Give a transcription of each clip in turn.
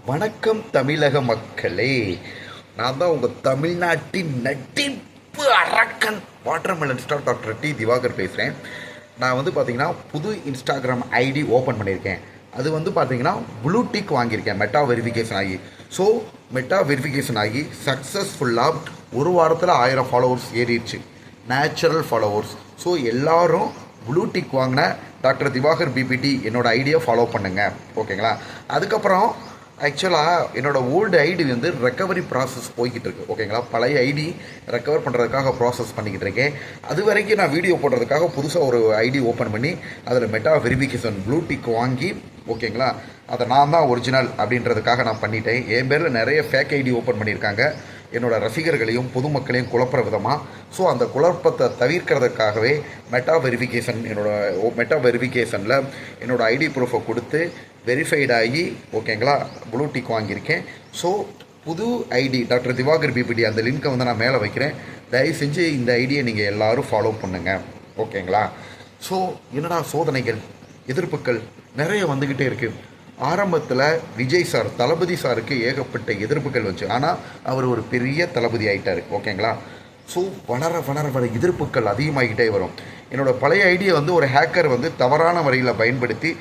வணக்கம் தமிழக மக்களே. நான் தான் உங்கள் தமிழ்நாட்டின் நட்டிப்பு அரக்கன் watermelon star doctor D Diwakar பேசுகிறேன். நான் பார்த்தீங்கன்னா புது இன்ஸ்டாகிராம் ஐடி ஓப்பன் பண்ணியிருக்கேன். அது பார்த்தீங்கன்னா ப்ளூ டிக் வாங்கியிருக்கேன் மெட்டா வெரிஃபிகேஷன் ஆகி. ஸோ மெட்டா வெரிஃபிகேஷன் ஆகி சக்ஸஸ்ஃபுல்லாக ஒரு வாரத்தில் 1000 ஃபாலோவர்ஸ் ஏறிடுச்சு, நேச்சுரல் ஃபாலோவர்ஸ். ஸோ எல்லோரும் ப்ளூ டிக் வாங்கின டாக்டர் திவாகர் பிபிடி என்னோடய ஐடியை ஃபாலோ பண்ணுங்கள், ஓகேங்களா? அதுக்கப்புறம் ஆக்சுவலாக என்னோடய ஓல்டு ஐடி ரெக்கவரி ப்ராசஸ் போய்கிட்டு இருக்கு, ஓகேங்களா? பழைய ஐடி ரெக்கவர் பண்ணுறதுக்காக ப்ராசஸ் பண்ணிக்கிட்டு இருக்கேன். அது வரைக்கும் நான் வீடியோ போடுறதுக்காக புதுசாக ஒரு ஐடி ஓப்பன் பண்ணி அதில் மெட்டா வெரிஃபிகேஷன் ப்ளூ டிக் வாங்கி, ஓகேங்களா, அதை நான் தான் ஒரிஜினல் அப்படின்றதுக்காக நான் பண்ணிட்டேன். என் பேரில் நிறைய ஃபேக் ஐடி ஓப்பன் பண்ணியிருக்காங்க, என்னோடய ரசிகர்களையும் பொதுமக்களையும் குழப்புற விதமாக. ஸோ அந்த குழப்பத்தை தவிர்க்கிறதுக்காகவே மெட்டா வெரிஃபிகேஷனில் என்னோடய ஐடி ப்ரூஃபை கொடுத்து வெரிஃபைட் ஆகி, ஓகேங்களா, ப்ளூ டிக் வாங்கியிருக்கேன். ஸோ புது ஐடி டாக்டர் திவாகர் பிபிடி அந்த லிங்க்கை நான் மேலே வைக்கிறேன். தயவு செஞ்சு இந்த ஐடியை நீங்கள் எல்லோரும் ஃபாலோ பண்ணுங்கள், ஓகேங்களா? ஸோ என்னடா சோதனைகள், எதிர்ப்புகள் நிறைய வந்துக்கிட்டே இருக்குது. ஆரம்பத்தில் விஜய் சார், தளபதி சாருக்கு ஏகப்பட்ட எதிர்ப்புகள் வச்சு, ஆனால் அவர் ஒரு பெரிய தளபதி ஆகிட்டார், ஓகேங்களா? ஸோ வளர வளர வர எதிர்ப்புகள் அதிகமாகிக்கிட்டே வரும். என்னோடய பழைய ஐடியை ஒரு ஹேக்கர் தவறான முறையில் பயன்படுத்தி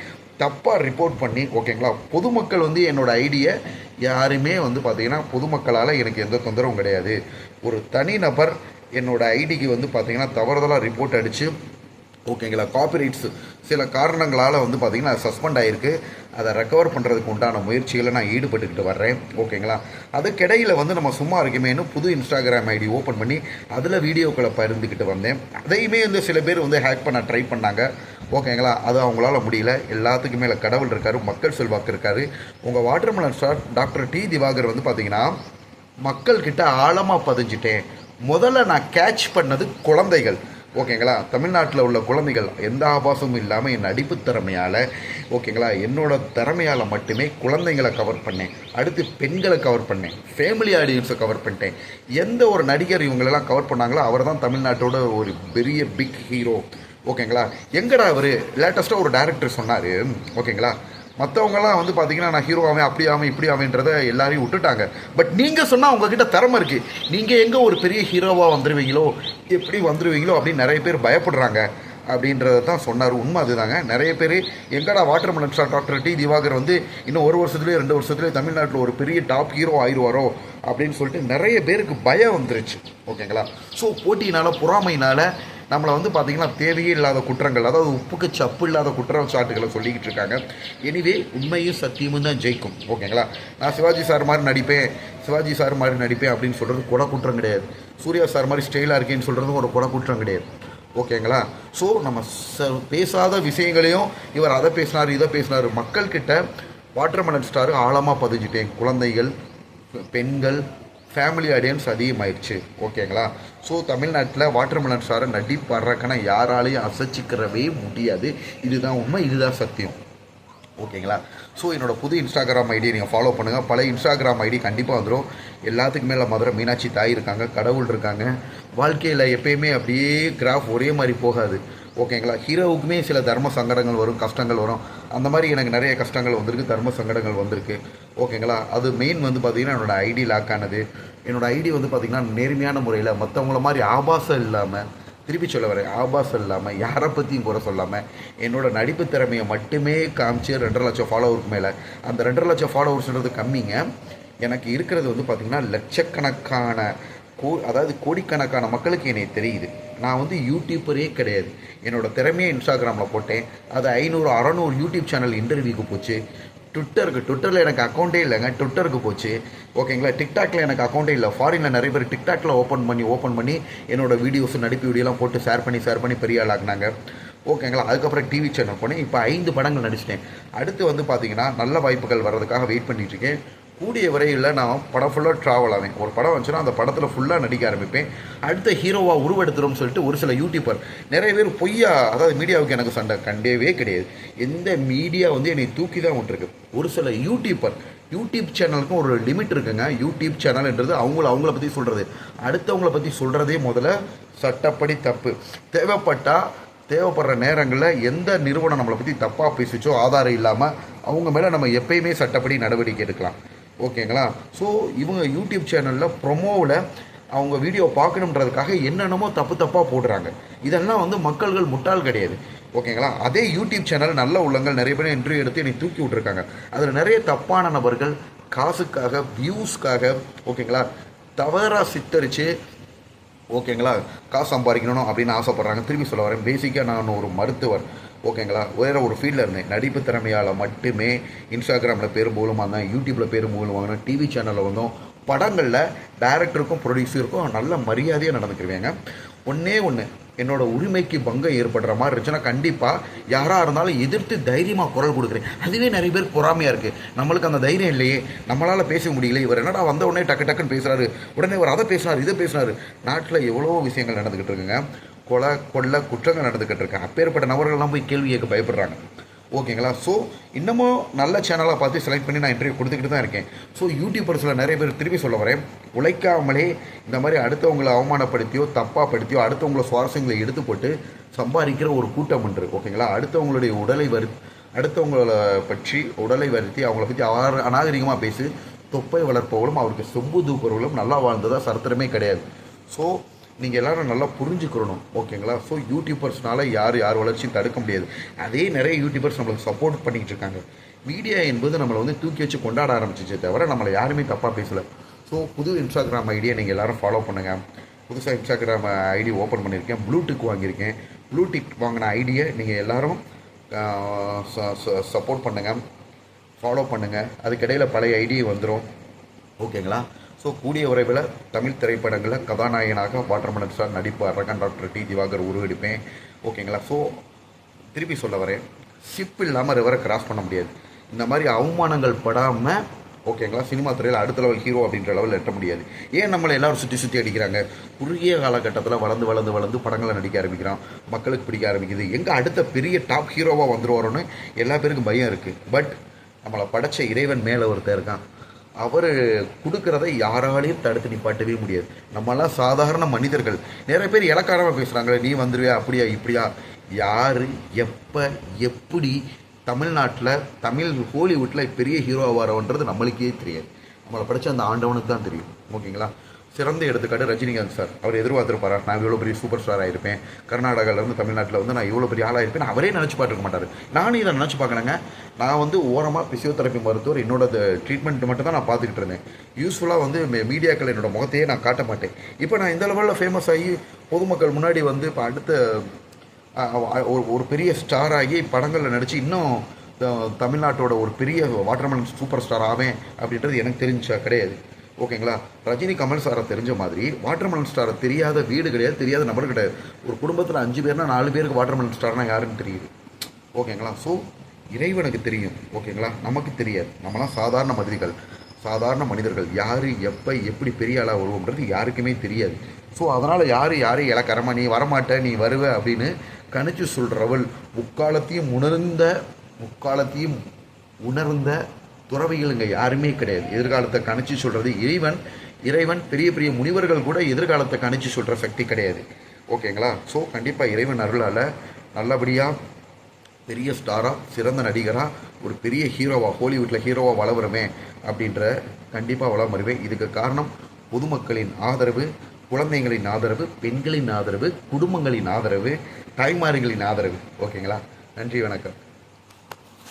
தப்பாக ரிப்போர்ட் பண்ணி, ஓகேங்களா, பொதுமக்கள் என்னோடய ஐடியை யாருமே பார்த்திங்கன்னா பொதுமக்களால் எனக்கு எந்த தொந்தரவும் கிடையாது. ஒரு தனிநபர் என்னோடய ஐடிக்கு பார்த்திங்கன்னா தவறுதலாக ரிப்போர்ட் அடித்து, ஓகேங்களா, காப்பிரைட்ஸ் சில காரணங்களால் பார்த்திங்கன்னா சஸ்பெண்ட் ஆகிருக்கு. அதை ரெக்கவர் பண்ணுறதுக்கு உண்டான முயற்சிகளை நான் ஈடுபட்டுக்கிட்டு வர்றேன், ஓகேங்களா? அதுக்கிடையில் நம்ம சும்மா இருக்குமேனு புது இன்ஸ்டாகிராம் ஐடி ஓப்பன் பண்ணி அதில் வீடியோக்களை பகிர்ந்துக்கிட்டு வந்தேன். அதையுமே சில பேர் ஹேக் பண்ண ட்ரை பண்ணாங்க, ஓகேங்களா? அது அவங்களால முடியல. எல்லாத்துக்கும் மேலே கடவுள் இருக்கார், மக்கள் செல்வாக்கு இருக்கார். உங்கள் watermelon star doctor D Diwakar பார்த்திங்கன்னா மக்கள்கிட்ட ஆழமாக பதிஞ்சிட்டேன். முதல்ல நான் கேட்ச் பண்ணது குழந்தைகள், ஓகேங்களா? தமிழ்நாட்டில் உள்ள குழந்தைகள் எந்த ஆபாசமும் இல்லாமல் என் நடிப்பு திறமையால், ஓகேங்களா, என்னோடய திறமையால் மட்டுமே குழந்தைங்களை கவர் பண்ணேன். அடுத்து பெண்களை கவர் பண்ணேன், ஃபேமிலி ஆடியன்ஸை கவர் பண்ணிட்டேன். எந்த ஒரு நடிகர் இவங்களெல்லாம் கவர் பண்ணாங்களோ அவர் தான் தமிழ்நாட்டோட ஒரு பெரிய பிக் ஹீரோ, ஓகேங்களா? எங்கடா அவர் லேட்டஸ்ட்டாக ஒரு டைரக்டர் சொன்னார், ஓகேங்களா, மற்றவங்கலாம் பார்த்திங்கன்னா நான் ஹீரோவாமே அப்படி ஆகும் இப்படி ஆகுன்றதை எல்லாரையும் விட்டுட்டாங்க. பட் நீங்கள் சொன்னால் உங்ககிட்ட திறமை இருக்குது, நீங்கள் எங்கே ஒரு பெரிய ஹீரோவாக வந்துடுவீங்களோ, எப்படி வந்துடுவீங்களோ அப்படின்னு நிறைய பேர் பயப்படுறாங்க அப்படின்றத தான் சொன்னார். உண்மை அதுதாங்க. நிறைய பேர் எங்கடா watermelon star doctor D Diwakar இன்னும் 1 வருஷத்துலேயே 2 வருஷத்துலேயே தமிழ்நாட்டில் ஒரு பெரிய டாப் ஹீரோ ஆயிடுவாரோ அப்படின்னு சொல்லிட்டு நிறைய பேருக்கு பயம் வந்துருச்சு, ஓகேங்களா? ஸோ போட்டியினால், பொறாமையினால் நம்மளை பார்த்திங்கன்னா தேவையே இல்லாத குற்றங்கள், அதாவது உப்புக்கு சப்பு இல்லாத குற்றச்சாட்டுகளை சொல்லிக்கிட்டு இருக்காங்க. எனிவே உண்மையும் சத்தியமும் தான் ஜெயிக்கும், ஓகேங்களா? நான் சிவாஜி சார் மாதிரி நடிப்பேன் அப்படின்னு சொல்கிறது கொலை குற்றம் கிடையாது. சூர்யா சார் மாதிரி ஸ்டைலாக இருக்கேன்னு சொல்கிறதும் ஒரு கொலை குற்றம் கிடையாது, ஓகேங்களா? ஸோ நம்ம பேசாத விஷயங்களையும் இவர் அதை பேசினார் இதை பேசினார். மக்கள்கிட்ட வாட்டர்மெலன் ஸ்டார் ஆழமாக பதிஞ்சிட்டேன். குழந்தைகள், பெண்கள், ஃபேமிலி ஆடியன்ஸ் அதிகமாகிடுச்சு, ஓகேங்களா? ஸோ தமிழ்நாட்டில் வாட்டர்மெலன் ஸ்டாரை நடிப்பாடுறக்கனா யாராலையும் அசைச்சிக்கிறவே முடியாது. இதுதான் உண்மை, இதுதான் சத்தியம், ஓகேங்களா? ஸோ என்னோடய புது இன்ஸ்டாகிராம் ஐடியை நீங்கள் ஃபாலோ பண்ணுங்கள். பழைய இன்ஸ்டாகிராம் ஐடி கண்டிப்பாக வந்துடும். எல்லாத்துக்கும் மேலே மதுரை மீனாட்சி தாய் இருக்காங்க, கடவுள் இருக்காங்க. வாழ்க்கையில் எப்பயுமே அப்படியே கிராஃப் ஒரே மாதிரி போகாது, ஓகேங்களா? ஹீரோவுக்குமே சில தர்ம சங்கடங்கள் வரும், கஷ்டங்கள் வரும். அந்த மாதிரி எனக்கு நிறைய கஷ்டங்கள் வந்திருக்கு, தர்ம சங்கடங்கள் வந்திருக்கு, ஓகேங்களா? அது மெயின் பார்த்திங்கன்னா என்னோடய ஐடி லாக் ஆனது. என்னோடய ஐடி பார்த்திங்கன்னா நேர்மையான முறையில் மற்றவங்கள மாதிரி ஆபாசம் இல்லாமல், திருப்பி சொல்ல வரேன், ஆபாசம் இல்லாமல், யாரை பற்றியும் குறை சொல்லாமல், என்னோடய நடிப்பு திறமையை மட்டுமே காமிச்சு 2.5 லட்சம் ஃபாலோவருக்கு மேலே. அந்த 2.5 லட்சம் ஃபாலோவர்ஸ்ன்றது கம்மிங்க. எனக்கு இருக்கிறது பார்த்திங்கன்னா லட்சக்கணக்கான அதாவது கோடிக்கணக்கான மக்களுக்கு என்னை தெரியுது. நான் யூடியூப்பரே கிடையாது. என்னோடய திறமையை இன்ஸ்டாகிராமில் போட்டேன். அது 500-600 யூடியூப் சேனல் இன்டர்வியூக்கு போச்சு. ட்விட்டரில் எனக்கு அக்கௌண்ட்டே இல்லைங்க, ட்விட்டருக்கு போச்சு, ஓகேங்களா? டிக்டாக்ல எனக்கு அக்கௌண்ட்டே இல்லை. ஃபாரினில் நிறைய பேர் டிக்டாக்ல ஓப்பன் பண்ணி என்னோடய வீடியோஸ், நடிப்பு வீடியோலாம் போட்டு ஷேர் பண்ணி பெரிய ஆளாக்குனாங்க, ஓகேங்களா? அதுக்கப்புறம் டிவி சேனல் போனேன். இப்போ 5 படங்கள் நடிச்சிட்டேன். அடுத்து பார்த்திங்கன்னா நல்ல வாய்ப்புகள் வர்றதுக்காக வெயிட் பண்ணிட்டுருக்கேன். கூடிய வரையில் நான் படம் ஃபுல்லாக ட்ராவல் ஆவேன். ஒரு படம் வந்துச்சுன்னா அந்த படத்தில் ஃபுல்லாக நடிக்க ஆரம்பிப்பேன். அடுத்த ஹீரோவாக உருவெடுத்துரும்னு சொல்லிட்டு ஒரு சில யூடியூபர் நிறைய பேர் பொய்யா, அதாவது மீடியாவுக்கு எனக்கு சண்டை கண்டவே கிடையாது. எந்த மீடியா என்னை தூக்கி தான் விட்டுருக்கு. ஒரு சில யூடியூப் சேனலுக்கும் ஒரு லிமிட் இருக்குங்க. யூடியூப் சேனல்ன்றது அவங்கள பற்றி சொல்கிறது, அடுத்தவங்கள பற்றி சொல்கிறதே முதல்ல சட்டப்படி தப்பு. தேவைப்படுற நேரங்களில் எந்த நிறுவனம் நம்மளை பற்றி தப்பாக பேசிச்சோ ஆதாரம் இல்லாமல் அவங்க மேலே நம்ம எப்பயுமே சட்டப்படி நடவடிக்கை எடுக்கலாம். ஓகேங்களா. ஸோ இவங்க யூடியூப் சேனலில் ப்ரொமோவில் அவங்க வீடியோ பார்க்கணுன்றதுக்காக என்னென்னமோ தப்பு தப்பாக போடுறாங்க. இதெல்லாம் வந்து மக்கள்கள் முட்டாள் கிடையாது. ஓகேங்களா. அதே யூடியூப் சேனல் நல்ல உள்ளங்கள் நிறைய பேர் இன்டர்வியூ எடுத்து என்னை தூக்கி விட்ருக்காங்க. அதில் நிறைய தப்பான நபர்கள் காசுக்காக, வியூஸ்க்காக, ஓகேங்களா, தவறாக சித்தரித்து, ஓகேங்களா, காசு சம்பாதிக்கணும் அப்படின்னு ஆசைப்பட்றாங்க. திரும்பி சொல்ல வரேன், பேசிக்காக நான் ஒரு மருத்துவர். ஓகேங்களா. வேறு ஒரு ஃபீல்டில் இருந்தேன். நடிப்பு திறமையால் மட்டுமே இன்ஸ்டாகிராமில் பேரும் புகழும் வந்தேன், யூடியூப்பில் பேரும் புகழும் வாங்கினேன், டிவி சேனலில் வந்தோம். படங்களில் டைரக்டருக்கும் ப்ரொடியூசருக்கும் நல்ல மரியாதையாக நடந்துக்கிருவேங்க. ஒன்றே ஒன்று, என்னோடய உரிமைக்கு பங்கம் ஏற்படுற மாதிரி இருந்துச்சுன்னா கண்டிப்பாக யாராக இருந்தாலும் எதிர்த்து தைரியமாக குரல் கொடுக்குறேன். அதுவே நிறைய பேர் பொறாமையாக இருக்குது. நம்மளுக்கு அந்த தைரியம் இல்லையே, நம்மளால் பேச முடியல, இவர் என்னடா வந்த உடனே டக்கு டக்குன்னு பேசுகிறாரு, உடனே இவர் அதை பேசினார் இதை பேசினார். நாட்டில் எவ்வளோ விஷயங்கள் நடந்துக்கிட்டு இருக்குங்க. கொலை கொள்ளை குற்றங்கள் நடந்துக்கிட்டு இருக்கு. அப்பேற்பட்ட நபர்கள்லாம் போய் கேள்வி கேட்க பயப்படுறாங்க. ஓகேங்களா. ஸோ இன்னமும் நல்ல சேனலாக பார்த்து செலக்ட் பண்ணி நான் இன்டர்வியூ கொடுத்துக்கிட்டு தான் இருக்கேன். ஸோ யூடியூபர்ஸில் நிறைய பேர் திரும்பி சொல்ல வரேன், உழைக்காமலே இந்த மாதிரி அடுத்தவங்களை அவமானப்படுத்தியோ தப்பாக படுத்தியோ அடுத்தவங்கள சுவாரஸ்யங்களை எடுத்து போட்டு சம்பாதிக்கிற ஒரு கூட்டம் ஒன்று. ஓகேங்களா. அடுத்தவங்களுடைய அடுத்தவங்கள பற்றி உடலை வருத்தி அவங்கள பற்றி அநாகரிகமாக பேசி தொப்பை வளர்ப்பவர்களும் அவருக்கு சொம்பு தூக்குறவர்களும் நல்லா வாழ்ந்ததாக சரித்திரமே கிடையாது. ஸோ நீங்கள் எல்லோரும் நல்லா புரிஞ்சுக்கிறணும். ஓகேங்களா. ஸோ யூடியூபர்ஸ்னால யார் வளர்ச்சியும் தடுக்க முடியாது. அதே நிறைய யூடியூபர்ஸ் நம்மளுக்கு சப்போர்ட் பண்ணிக்கிட்டு இருக்காங்க. மீடியா என்பது நம்மளை வந்து தூக்கி வச்சு கொண்டாட ஆரம்பிச்சிச்சே தவிர நம்மளை யாருமே தப்பாக பேசலை. ஸோ புது இன்ஸ்டாகிராம் ஐடியை நீங்கள் எல்லோரும் ஃபாலோ பண்ணுங்கள். புதுசாக இன்ஸ்டாகிராம் ஐடி ஓப்பன் பண்ணியிருக்கேன், ப்ளூடிக் வாங்கியிருக்கேன். ப்ளூடிக் வாங்கின ஐடியை நீங்கள் எல்லோரும் சப்போர்ட் பண்ணுங்கள், ஃபாலோ பண்ணுங்கள். அதுக்கிடையில் பழைய ஐடி வந்துடும். ஓகேங்களா. ஸோ கூடிய விரைவில் தமிழ் திரைப்படங்களில் கதாநாயகனாக வாட்டர்மெலன் ஸ்டார் நடிப்பார் ரகன் டாக்டர் டி திவாகர் உருவெடுப்பேன். ஓகேங்களா. ஸோ திருப்பி சொல்ல வரேன், ஷிப் இல்லாமல் ரிவரை கிராஸ் பண்ண முடியாது. இந்த மாதிரி அவமானங்கள் படாமல், ஓகேங்களா, சினிமா துறையில் அடுத்த லெவல் ஹீரோ அப்படின்ற லெவலில் எட்ட முடியாது. ஏன் நம்மளை எல்லோரும் சுற்றி அடிக்கிறாங்க? குறுகிய காலகட்டத்தில் வளர்ந்து படங்களை நடிக்க ஆரம்பிக்கிறான், மக்களுக்கு பிடிக்க ஆரம்பிக்குது. எங்கே அடுத்த பெரிய டாப் ஹீரோவாக வந்துருவாரோன்னு எல்லா பேருக்கும் பயம் இருக்குது. பட் நம்மளை படைச்ச இறைவன் மேலே ஒருத்தர் இருக்கான். அவர் கொடுக்குறதை யாராலையும் தடுத்து நிப்பாட்டவே முடியாது. நம்மளாம் சாதாரண மனிதர்கள். நிறைய பேர் இலக்காரமாக பேசுகிறாங்களே, நீ வந்துடுவியா அப்படியா இப்படியா. யார் எப்போ எப்படி தமிழ்நாட்டில் தமிழ் ஹாலிவுட்டில் பெரிய ஹீரோ ஆவாரோன்றது நம்மளுக்கே தெரியாது. நம்மளை படித்த அந்த ஆண்டவனுக்கு தான் தெரியும். ஓகேங்களா. சிறந்த எடுத்துக்காட்டு ரஜினிகாந்த் சார். அவர் எதிர்பார்த்துருப்பாரா நான் இவ்வளோ பெரிய சூப்பர் ஸ்டார் ஆகிருப்பேன், கர்நாடகாவிலேருந்து தமிழ்நாட்டில் வந்து நான் இவ்வளோ பெரிய ஆளாக இருப்பேன், அவரே நினச்சி பார்த்துருக்க மாட்டார். நானும் இதை நினச்சி பார்க்கணுங்க. நான் வந்து ஓரமாக பிசியோதெரப்பி மருத்துவர், என்னோட ட்ரீட்மெண்ட் மட்டும் தான் நான் பார்த்துக்கிட்டு இருந்தேன். யூஸ்ஃபுல்லாக வந்து மீடியாக்கள் என்னோடய முகத்தையே நான் காட்ட மாட்டேன். இப்போ நான் இந்த லெவலில் ஃபேமஸ் ஆகி பொதுமக்கள் முன்னாடி வந்து இப்போ அடுத்த ஒரு பெரிய ஸ்டார் ஆகி படங்களில் நடித்து இன்னும் தமிழ்நாட்டோட ஒரு பெரிய வாட்டர்மெலன் சூப்பர் ஸ்டார் ஆவேன் அப்படின்றது எனக்கு தெரிஞ்சா கிடையாது. ஓகேங்களா. ரஜினி கமல் சாரை தெரிஞ்ச மாதிரி வாட்டர்மெலன் ஸ்டாரை தெரியாத வீடு கிடையாது, தெரியாத நபர் கிடையாது. ஒரு குடும்பத்தில் 5 பேர்னா 4 பேருக்கு வாட்டர்மெலன் ஸ்டார்னா யாருன்னு தெரியுது. ஓகேங்களா. ஸோ இறைவனுக்கு தெரியும். ஓகேங்களா. நமக்கு தெரியாது. நம்மளாம் சாதாரண மனிதர்கள். யார் எப்போ எப்படி பெரிய ஆளாக வருவோம்ன்றது யாருக்குமே தெரியாது. ஸோ அதனால் யாரையும் இலக்கரமா நீ வரமாட்ட நீ வருவ அப்படின்னு கணிச்சு சொல்கிறவள் முக்காலத்தையும் உணர்ந்த துறவிகள் இங்கே யாருமே கிடையாது. எதிர்காலத்தை கணிச்சு சொல்கிறது இறைவன். பெரிய பெரிய முனிவர்கள் கூட எதிர்காலத்தை கணிச்சு சொல்கிற சக்தி கிடையாது. ஓகேங்களா. ஸோ கண்டிப்பாக இறைவன் அருளால் நல்லபடியாக பெரிய ஸ்டாராக, சிறந்த நடிகராக, ஒரு பெரிய ஹீரோவாக, ஹாலிவுட்டில் ஹீரோவாக வளருமே அப்படின்ற கண்டிப்பாக வளம் வருவேன். இதுக்கு காரணம் பொதுமக்களின் ஆதரவு, குழந்தைகளின் ஆதரவு, பெண்களின் ஆதரவு, குடும்பங்களின் ஆதரவு, தாய்மார்களின் ஆதரவு. ஓகேங்களா. நன்றி, வணக்கம்.